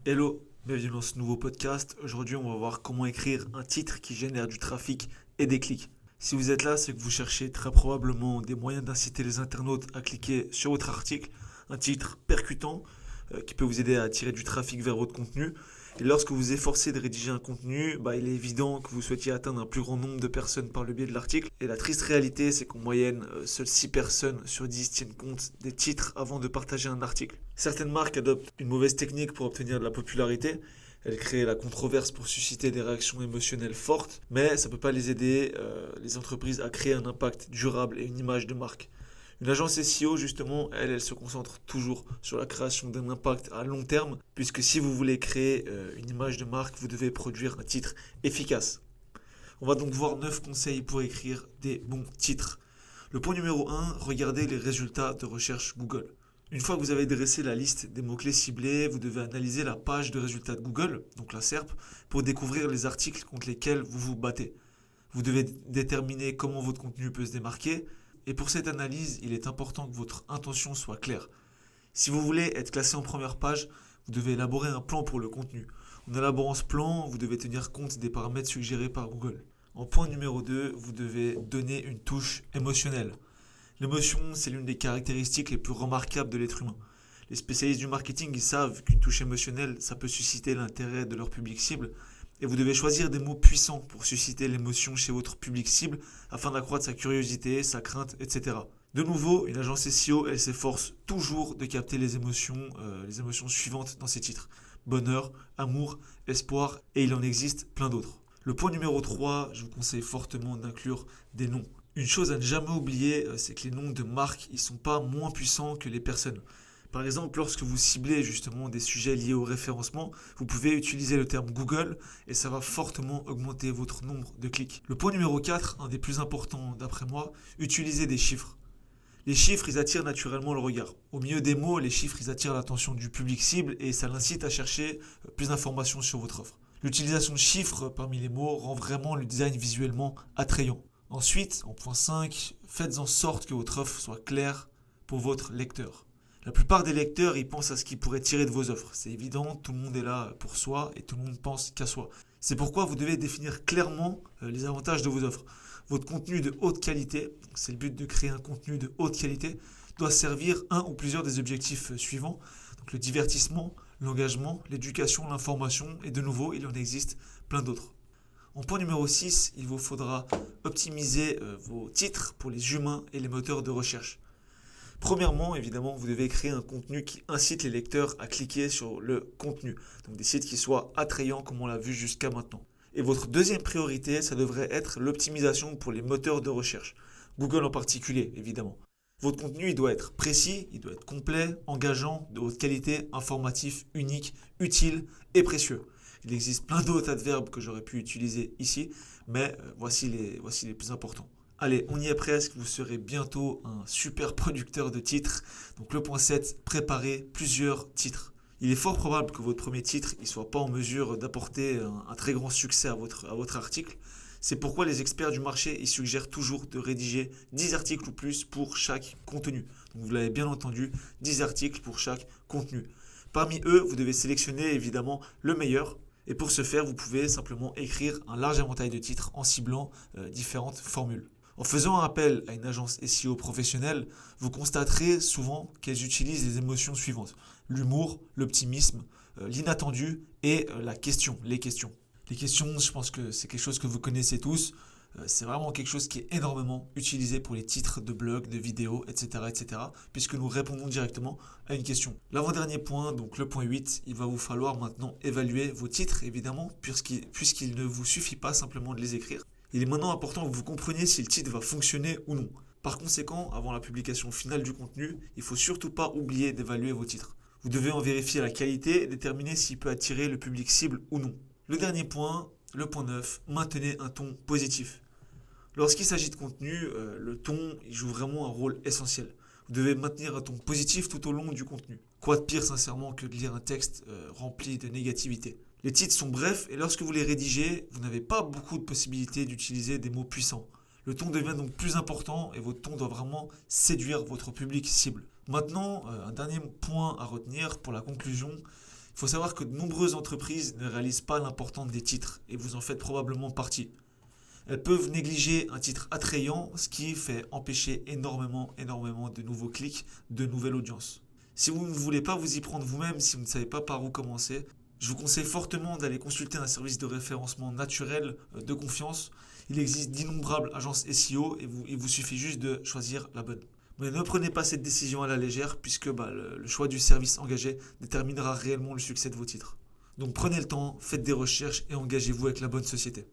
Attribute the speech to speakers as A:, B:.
A: Hello, bienvenue dans ce nouveau podcast. Aujourd'hui, on va voir comment écrire un titre qui génère du trafic et des clics. Si vous êtes là, c'est que vous cherchez très probablement des moyens d'inciter les internautes à cliquer sur votre article, un titre percutant qui peut vous aider à attirer du trafic vers votre contenu. Et lorsque vous efforcez de rédiger un contenu, il est évident que vous souhaitiez atteindre un plus grand nombre de personnes par le biais de l'article. Et la triste réalité, c'est qu'en moyenne, seules 6 personnes sur 10 tiennent compte des titres avant de partager un article. Certaines marques adoptent une mauvaise technique pour obtenir de la popularité. Elles créent la controverse pour susciter des réactions émotionnelles fortes, mais ça ne peut pas les aider, les entreprises, à créer un impact durable et une image de marque. Une agence SEO, justement, elle se concentre toujours sur la création d'un impact à long terme, puisque si vous voulez créer une image de marque, vous devez produire un titre efficace. On va donc voir 9 conseils pour écrire des bons titres. Le point numéro 1, regardez les résultats de recherche Google. Une fois que vous avez dressé la liste des mots-clés ciblés, vous devez analyser la page de résultats de Google, donc la SERP, pour découvrir les articles contre lesquels vous vous battez. Vous devez déterminer comment votre contenu peut se démarquer, et pour cette analyse, il est important que votre intention soit claire. Si vous voulez être classé en première page, vous devez élaborer un plan pour le contenu. En élaborant ce plan, vous devez tenir compte des paramètres suggérés par Google. En point numéro 2, vous devez donner une touche émotionnelle. L'émotion, c'est l'une des caractéristiques les plus remarquables de l'être humain. Les spécialistes du marketing, ils savent qu'une touche émotionnelle, ça peut susciter l'intérêt de leur public cible. Et vous devez choisir des mots puissants pour susciter l'émotion chez votre public cible afin d'accroître sa curiosité, sa crainte, etc. De nouveau, une agence SEO, elle s'efforce toujours de capter les émotions suivantes dans ses titres. Bonheur, amour, espoir, et il en existe plein d'autres. Le point numéro 3, je vous conseille fortement d'inclure des noms. Une chose à ne jamais oublier, c'est que les noms de marques, ils ne sont pas moins puissants que les personnes. Par exemple, lorsque vous ciblez justement des sujets liés au référencement, vous pouvez utiliser le terme Google et ça va fortement augmenter votre nombre de clics. Le point numéro 4, un des plus importants d'après moi, utilisez des chiffres. Les chiffres, ils attirent naturellement le regard. Au milieu des mots, les chiffres, ils attirent l'attention du public cible et ça l'incite à chercher plus d'informations sur votre offre. L'utilisation de chiffres parmi les mots rend vraiment le design visuellement attrayant. Ensuite, en point 5, faites en sorte que votre offre soit claire pour votre lecteur. La plupart des lecteurs, ils pensent à ce qu'ils pourraient tirer de vos offres. C'est évident, tout le monde est là pour soi et tout le monde pense qu'à soi. C'est pourquoi vous devez définir clairement les avantages de vos offres. Votre contenu de haute qualité, c'est le but de créer un contenu de haute qualité, doit servir un ou plusieurs des objectifs suivants. Donc le divertissement, l'engagement, l'éducation, l'information et de nouveau, il en existe plein d'autres. En point numéro 6, il vous faudra optimiser vos titres pour les humains et les moteurs de recherche. Premièrement, évidemment, vous devez créer un contenu qui incite les lecteurs à cliquer sur le contenu. Donc des sites qui soient attrayants comme on l'a vu jusqu'à maintenant. Et votre deuxième priorité, ça devrait être l'optimisation pour les moteurs de recherche. Google en particulier, évidemment. Votre contenu, il doit être précis, il doit être complet, engageant, de haute qualité, informatif, unique, utile et précieux. Il existe plein d'autres adverbes que j'aurais pu utiliser ici, mais voici les plus importants. Allez, on y est presque, vous serez bientôt un super producteur de titres. Donc le point 7, préparez plusieurs titres. Il est fort probable que votre premier titre ne soit pas en mesure d'apporter un très grand succès à votre article. C'est pourquoi les experts du marché ils suggèrent toujours de rédiger 10 articles ou plus pour chaque contenu. Donc vous l'avez bien entendu, 10 articles pour chaque contenu. Parmi eux, vous devez sélectionner évidemment le meilleur. Et pour ce faire, vous pouvez simplement écrire un large éventail de titres en ciblant différentes formules. En faisant un appel à une agence SEO professionnelle, vous constaterez souvent qu'elles utilisent les émotions suivantes. L'humour, l'optimisme, l'inattendu et les questions. Les questions, je pense que c'est quelque chose que vous connaissez tous. C'est vraiment quelque chose qui est énormément utilisé pour les titres de blogs, de vidéos, etc., puisque nous répondons directement à une question. L'avant-dernier point, donc le point 8, il va vous falloir maintenant évaluer vos titres, évidemment, puisqu'il ne vous suffit pas simplement de les écrire. Il est maintenant important que vous compreniez si le titre va fonctionner ou non. Par conséquent, avant la publication finale du contenu, il ne faut surtout pas oublier d'évaluer vos titres. Vous devez en vérifier la qualité et déterminer s'il peut attirer le public cible ou non. Le dernier point, le point 9, maintenez un ton positif. Lorsqu'il s'agit de contenu, le ton il joue vraiment un rôle essentiel. Vous devez maintenir un ton positif tout au long du contenu. Quoi de pire sincèrement que de lire un texte rempli de négativité. Les titres sont brefs et lorsque vous les rédigez, vous n'avez pas beaucoup de possibilités d'utiliser des mots puissants. Le ton devient donc plus important et votre ton doit vraiment séduire votre public cible. Maintenant, un dernier point à retenir pour la conclusion, Il faut savoir que de nombreuses entreprises ne réalisent pas l'importance des titres et vous en faites probablement partie. Elles peuvent négliger un titre attrayant, ce qui fait empêcher énormément de nouveaux clics, de nouvelles audiences. Si vous ne voulez pas vous y prendre vous-même, si vous ne savez pas par où commencer, je vous conseille fortement d'aller consulter un service de référencement naturel de confiance. Il existe d'innombrables agences SEO et il vous suffit juste de choisir la bonne. Mais ne prenez pas cette décision à la légère puisque le choix du service engagé déterminera réellement le succès de vos titres. Donc prenez le temps, faites des recherches et engagez-vous avec la bonne société.